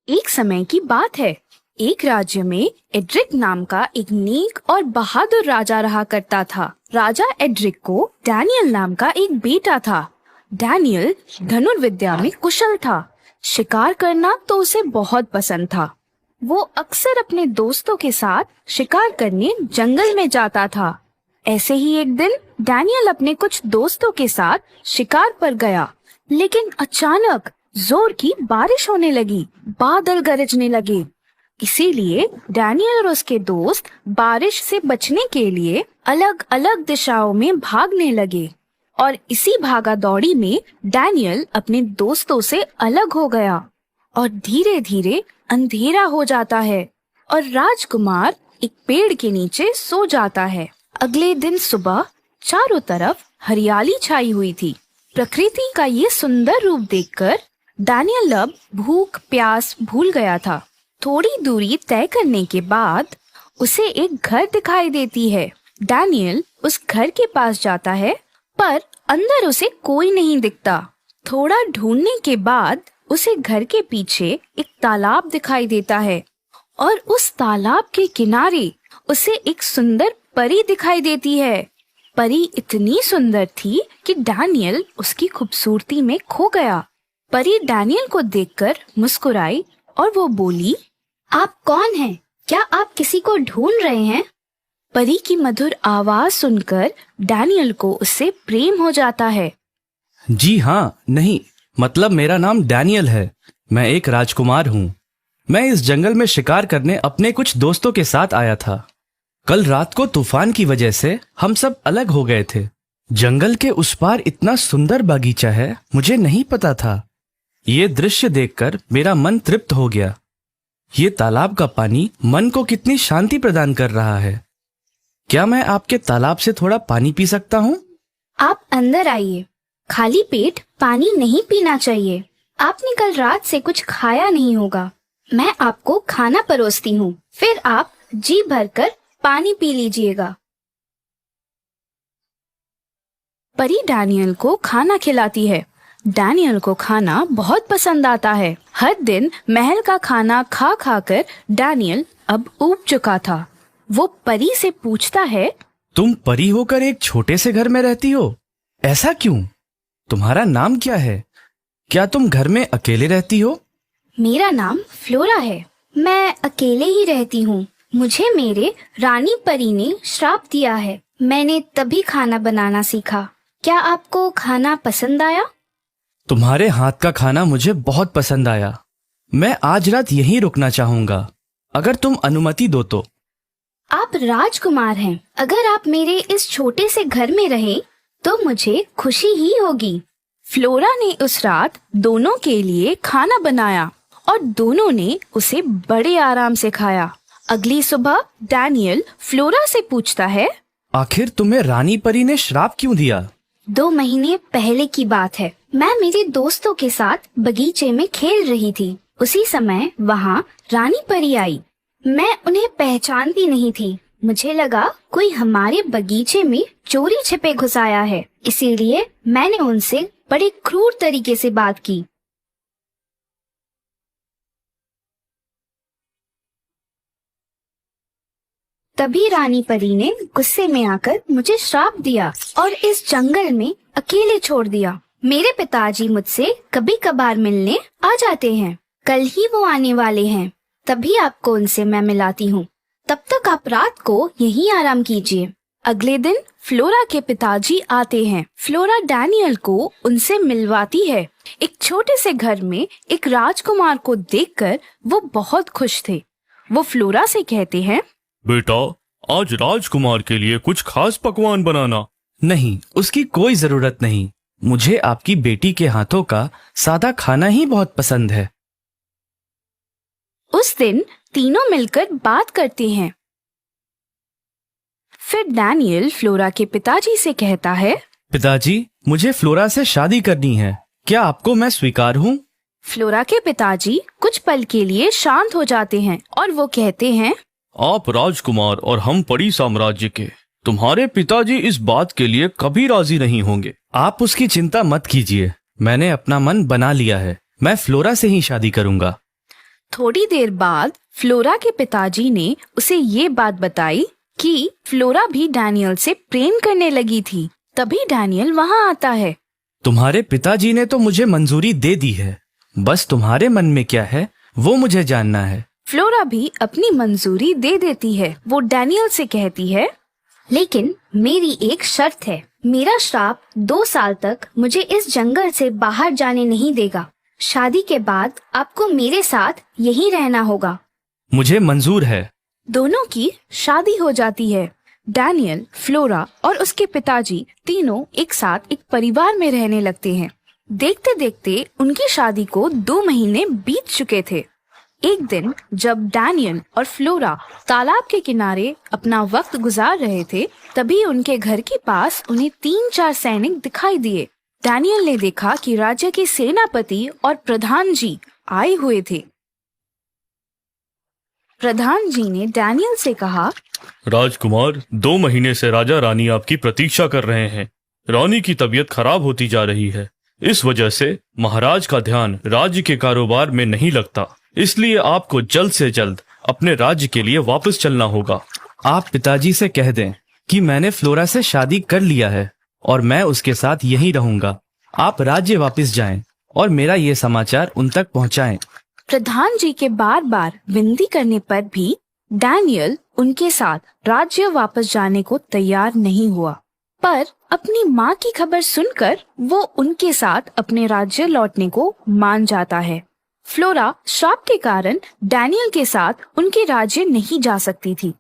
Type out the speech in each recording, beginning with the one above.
एक समय की बात है। एक राज्य में एड्रिक नाम का एक नेक और बहादुर राजा रहा करता था। राजा एड्रिक को डैनियल नाम का एक बेटा था। डैनियल धनुर्विद्या में कुशल था। शिकार करना तो उसे बहुत पसंद था। वो अक्सर अपने दोस्तों के साथ शिकार करने जंगल में जाता था। ऐसे ही एक दिन डैनियल अपने कुछ दोस्तों के साथ शिकार पर गया, लेकिन अचानक जोर की बारिश होने लगी, बादल गरजने लगे। इसीलिए डैनियल और उसके दोस्त बारिश से बचने के लिए अलग अलग दिशाओं में भागने लगे और इसी भागा दौड़ी में डैनियल अपने दोस्तों से अलग हो गया और धीरे धीरे अंधेरा हो जाता है और राजकुमार एक पेड़ के नीचे सो जाता है। अगले दिन सुबह चारों तरफ हरियाली छाई हुई थी। प्रकृति का ये सुंदर रूप देखकर डैनियल अब भूख प्यास भूल गया था। थोड़ी दूरी तय करने के बाद उसे एक घर दिखाई देती है। डैनियल उस घर के पास जाता है, पर अंदर उसे कोई नहीं दिखता। थोड़ा ढूंढने के बाद उसे घर के पीछे एक तालाब दिखाई देता है और उस तालाब के किनारे उसे एक सुंदर परी दिखाई देती है। परी इतनी सुंदर थी कि डैनियल उसकी खूबसूरती में खो गया। परी डैनियल को देखकर मुस्कुराई और वो बोली, आप कौन हैं? क्या आप किसी को ढूंढ रहे हैं? परी की मधुर आवाज सुनकर डैनियल को उससे प्रेम हो जाता है। जी हाँ, नहीं, मतलब मेरा नाम डैनियल है। मैं एक राजकुमार हूँ। मैं इस जंगल में शिकार करने अपने कुछ दोस्तों के साथ आया था। कल रात को तूफान की वजह से हम सब अलग हो गए थे। जंगल के उस पार इतना सुंदर बगीचा है, मुझे नहीं पता था। ये दृश्य देखकर मेरा मन तृप्त हो गया। ये तालाब का पानी मन को कितनी शांति प्रदान कर रहा है। क्या मैं आपके तालाब से थोड़ा पानी पी सकता हूँ? आप अंदर आइए। खाली पेट पानी नहीं पीना चाहिए। आपने कल रात से कुछ खाया नहीं होगा। मैं आपको खाना परोसती हूँ, फिर आप जी भरकर पानी पी लीजिएगा। परी डैनियल को खाना खिलाती है। डैनियल को खाना बहुत पसंद आता है। हर दिन महल का खाना खा खा कर डैनियल अब ऊब चुका था। वो परी से पूछता है, तुम परी होकर एक छोटे से घर में रहती हो, ऐसा क्यों? तुम्हारा नाम क्या है? क्या तुम घर में अकेले रहती हो? मेरा नाम फ्लोरा है। मैं अकेले ही रहती हूँ। मुझे मेरे रानी परी ने श्राप दिया है। मैंने तभी खाना बनाना सीखा। क्या आपको खाना पसंद आया? तुम्हारे हाथ का खाना मुझे बहुत पसंद आया। मैं आज रात यहीं रुकना चाहूंगा, अगर तुम अनुमति दो तो। आप राजकुमार हैं। अगर आप मेरे इस छोटे से घर में रहें तो मुझे खुशी ही होगी। फ्लोरा ने उस रात दोनों के लिए खाना बनाया और दोनों ने उसे बड़े आराम से खाया। अगली सुबह डैनियल फ्लोरा से पूछता है, आखिर तुम्हें रानी परी ने श्राप क्यों दिया? 2 महीने पहले की बात है। मैं मेरे दोस्तों के साथ बगीचे में खेल रही थी। उसी समय वहाँ रानी परी आई। मैं उन्हें पहचानती नहीं थी। मुझे लगा कोई हमारे बगीचे में चोरी छिपे घुस आया है, इसीलिए मैंने उनसे बड़े क्रूर तरीके से बात की। तभी रानी परी ने गुस्से में आकर मुझे श्राप दिया और इस जंगल में अकेले छोड़ दिया। मेरे पिताजी मुझसे कभी कभार मिलने आ जाते हैं। कल ही वो आने वाले हैं, तभी आपको उनसे मैं मिलाती हूँ। तब तक आप रात को यहीं आराम कीजिए। अगले दिन फ्लोरा के पिताजी आते हैं। फ्लोरा डैनियल को उनसे मिलवाती है। एक छोटे से घर में एक राजकुमार को देखकर वो बहुत खुश थे। वो फ्लोरा से कहते हैं, बेटा, आज राजकुमार के लिए कुछ खास पकवान बनाना। नहीं, उसकी कोई जरूरत नहीं। मुझे आपकी बेटी के हाथों का सादा खाना ही बहुत पसंद है। उस दिन तीनों मिलकर बात करते हैं। फिर डैनियल फ्लोरा के पिताजी से कहता है, पिताजी, मुझे फ्लोरा से शादी करनी है। क्या आपको मैं स्वीकार हूँ? फ्लोरा के पिताजी कुछ पल के लिए शांत हो जाते हैं और वो कहते हैं, आप राजकुमार और हम परी साम्राज्य के। तुम्हारे पिताजी इस बात के लिए कभी राजी नहीं होंगे। आप उसकी चिंता मत कीजिए। मैंने अपना मन बना लिया है। मैं फ्लोरा से ही शादी करूंगा। थोड़ी देर बाद फ्लोरा के पिताजी ने उसे ये बात बताई कि फ्लोरा भी डैनियल से प्रेम करने लगी थी। तभी डैनियल वहाँ आता है। तुम्हारे पिताजी ने तो मुझे मंजूरी दे दी है, बस तुम्हारे मन में क्या है वो मुझे जानना है। फ्लोरा भी अपनी मंजूरी दे देती है। वो डैनियल से कहती है, लेकिन मेरी एक शर्त है। मेरा श्राप 2 साल तक मुझे इस जंगल से बाहर जाने नहीं देगा। शादी के बाद आपको मेरे साथ यहीं रहना होगा। मुझे मंजूर है। दोनों की शादी हो जाती है। डैनियल, फ्लोरा और उसके पिताजी तीनों एक साथ एक परिवार में रहने लगते हैं। देखते देखते उनकी शादी को 2 महीने बीत चुके थे। एक दिन जब डैनियल और फ्लोरा तालाब के किनारे अपना वक्त गुजार रहे थे, तभी उनके घर के पास उन्हें 3-4 सैनिक दिखाई दिए। डैनियल ने देखा कि राज्य के सेनापति और प्रधान जी आए हुए थे। प्रधान जी ने डैनियल से कहा, राजकुमार, 2 महीने से राजा रानी आपकी प्रतीक्षा कर रहे हैं। रानी की तबीयत खराब होती जा रही है। इस वजह से महाराज का ध्यान राज्य के कारोबार में नहीं लगता। इसलिए आपको जल्द से जल्द अपने राज्य के लिए वापस चलना होगा। आप पिताजी से कह दें कि मैंने फ्लोरा से शादी कर लिया है और मैं उसके साथ यहीं रहूंगा। आप राज्य वापस जाएं और मेरा ये समाचार उन तक पहुंचाएं। प्रधान जी के बार बार विनती करने पर भी डैनियल उनके साथ राज्य वापस जाने को तैयार नहीं हुआ, पर अपनी माँ की खबर सुनकर वो उनके साथ अपने राज्य लौटने को मान जाता है। फ्लोरा श्राप के कारण डैनियल के साथ उनके राज्य नहीं जा सकती थी,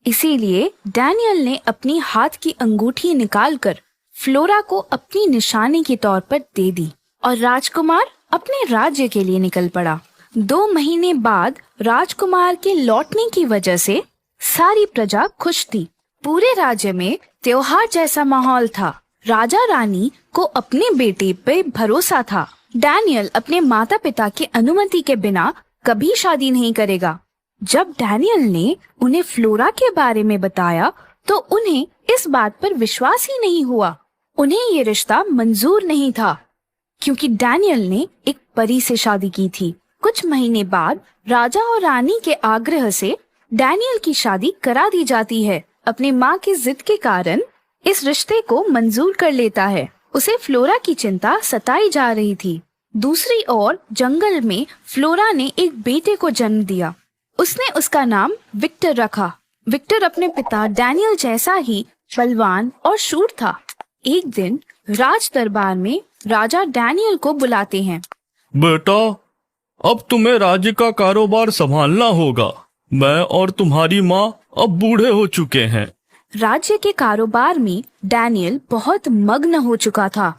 इसीलिए डैनियल ने अपनी हाथ की अंगूठी निकालकर फ्लोरा को अपनी निशानी के तौर पर दे दी और राजकुमार अपने राज्य के लिए निकल पड़ा। 2 महीने बाद राजकुमार के लौटने की वजह से सारी प्रजा खुश थी। पूरे राज्य में त्योहार जैसा माहौल था। राजा रानी को अपने बेटे पे भरोसा था। डैनियल अपने माता पिता की अनुमति के बिना कभी शादी नहीं करेगा। जब डैनियल ने उन्हें फ्लोरा के बारे में बताया तो उन्हें इस बात पर विश्वास ही नहीं हुआ। उन्हें ये रिश्ता मंजूर नहीं था क्योंकि डैनियल ने एक परी से शादी की थी। कुछ महीने बाद राजा और रानी के आग्रह से डैनियल की शादी करा दी जाती है। अपनी माँ की जिद के कारण इस रिश्ते को मंजूर कर लेता है। उसे फ्लोरा की चिंता सताई जा रही थी। दूसरी ओर जंगल में फ्लोरा ने एक बेटे को जन्म दिया। उसने उसका नाम विक्टर रखा। विक्टर अपने पिता डैनियल जैसा ही बलवान और शूर था। एक दिन राज दरबार में राजा डैनियल को बुलाते हैं। बेटा, अब तुम्हें राज्य का कारोबार संभालना होगा। मैं और तुम्हारी माँ अब बूढ़े हो चुके हैं। राज्य के कारोबार में डैनियल बहुत मग्न हो चुका था।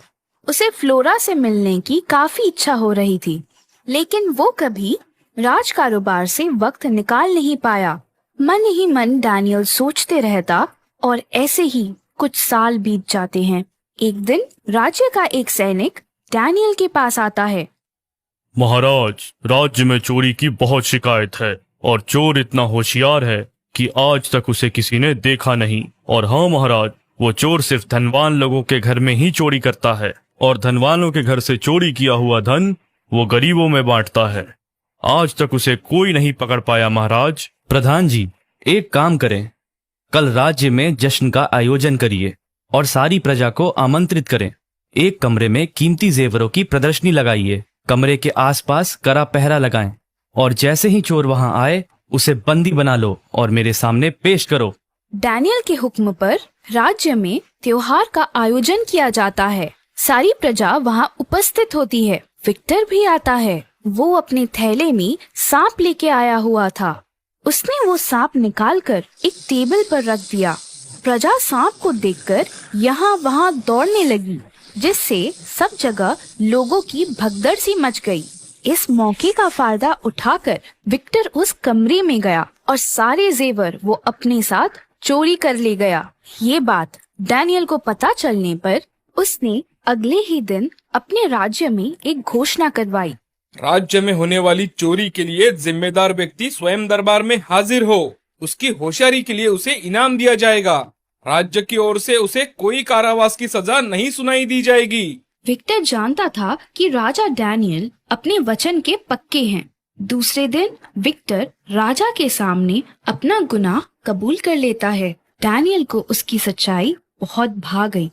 उसे फ्लोरा से मिलने की काफी इच्छा हो रही थी, लेकिन वो कभी राज कारोबार से वक्त निकाल नहीं पाया। मन ही मन डैनियल सोचते रहता और ऐसे ही कुछ साल बीत जाते हैं। एक दिन राज्य का एक सैनिक डैनियल के पास आता है। महाराज, राज्य में चोरी की बहुत शिकायत है और चोर इतना होशियार है कि आज तक उसे किसी ने देखा नहीं। और हाँ महाराज, वो चोर सिर्फ धनवान लोगों के घर में ही चोरी करता है और धनवानों के घर से चोरी किया हुआ धन वो गरीबों में बांटता है। आज तक उसे कोई नहीं पकड़ पाया महाराज। प्रधान जी, एक काम करें, कल राज्य में जश्न का आयोजन करिए और सारी प्रजा को आमंत्रित करें। एक कमरे में कीमती जेवरों की प्रदर्शनी लगाइए। कमरे के आसपास कड़ा पहरा लगाएं और जैसे ही चोर वहां आए उसे बंदी बना लो और मेरे सामने पेश करो। डैनियल के हुक्म पर राज्य में त्योहार का आयोजन किया जाता है। सारी प्रजा वहां उपस्थित होती है। विक्टर भी आता है। वो अपने थैले में सांप लेके आया हुआ था। उसने वो सांप निकालकर एक टेबल पर रख दिया। प्रजा सांप को देखकर यहाँ वहाँ दौड़ने लगी, जिससे सब जगह लोगों की भगदड़ सी मच गई। इस मौके का फायदा उठाकर विक्टर उस कमरे में गया और सारे जेवर वो अपने साथ चोरी कर ले गया। ये बात डैनियल को पता चलने पर उसने अगले ही दिन अपने राज्य में एक घोषणा करवाई। राज्य में होने वाली चोरी के लिए जिम्मेदार व्यक्ति स्वयं दरबार में हाजिर हो। उसकी होशियारी के लिए उसे इनाम दिया जाएगा। राज्य की ओर से उसे कोई कारावास की सजा नहीं सुनाई दी जाएगी। विक्टर जानता था कि राजा डैनियल अपने वचन के पक्के हैं। दूसरे दिन विक्टर राजा के सामने अपना गुनाह कबूल कर लेता है। डैनियल को उसकी सच्चाई बहुत भा गई।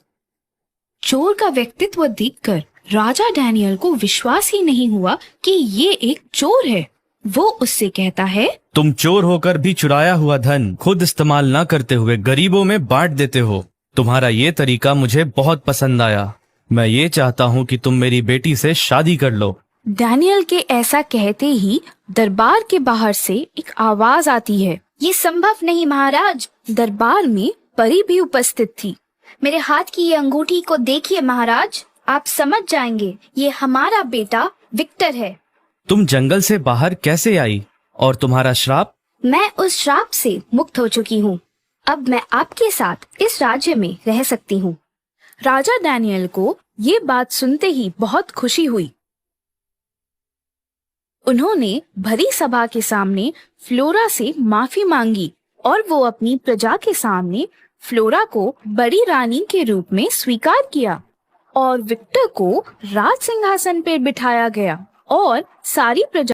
चोर का व्यक्तित्व देखकर राजा डैनियल को विश्वास ही नहीं हुआ कि ये एक चोर है। वो उससे कहता है, तुम चोर होकर भी चुराया हुआ धन खुद इस्तेमाल न करते हुए गरीबों में बांट देते हो। तुम्हारा ये तरीका मुझे बहुत पसंद आया। मैं ये चाहता हूँ कि तुम मेरी बेटी से शादी कर लो। डैनियल के ऐसा कहते ही दरबार के बाहर से एक आवाज आती है। ये संभव नहीं महाराज। दरबार में परी भी उपस्थित थी। मेरे हाथ की ये अंगूठी को देखिए महाराज, आप समझ जाएंगे ये हमारा बेटा विक्टर है। तुम जंगल से बाहर कैसे आई और तुम्हारा श्राप? मैं उस श्राप से मुक्त हो चुकी हूँ। अब मैं आपके साथ इस राज्य में रह सकती हूँ। राजा डैनियल को ये बात सुनते ही बहुत खुशी हुई। उन्होंने भरी सभा के सामने फ्लोरा से माफी मांगी और वो अपनी प्रजा के सामने फ्लोरा को बड़ी रानी के रूप में स्वीकार किया और विक्टर को राज सिंहासन पर बिठाया गया और सारी प्रजा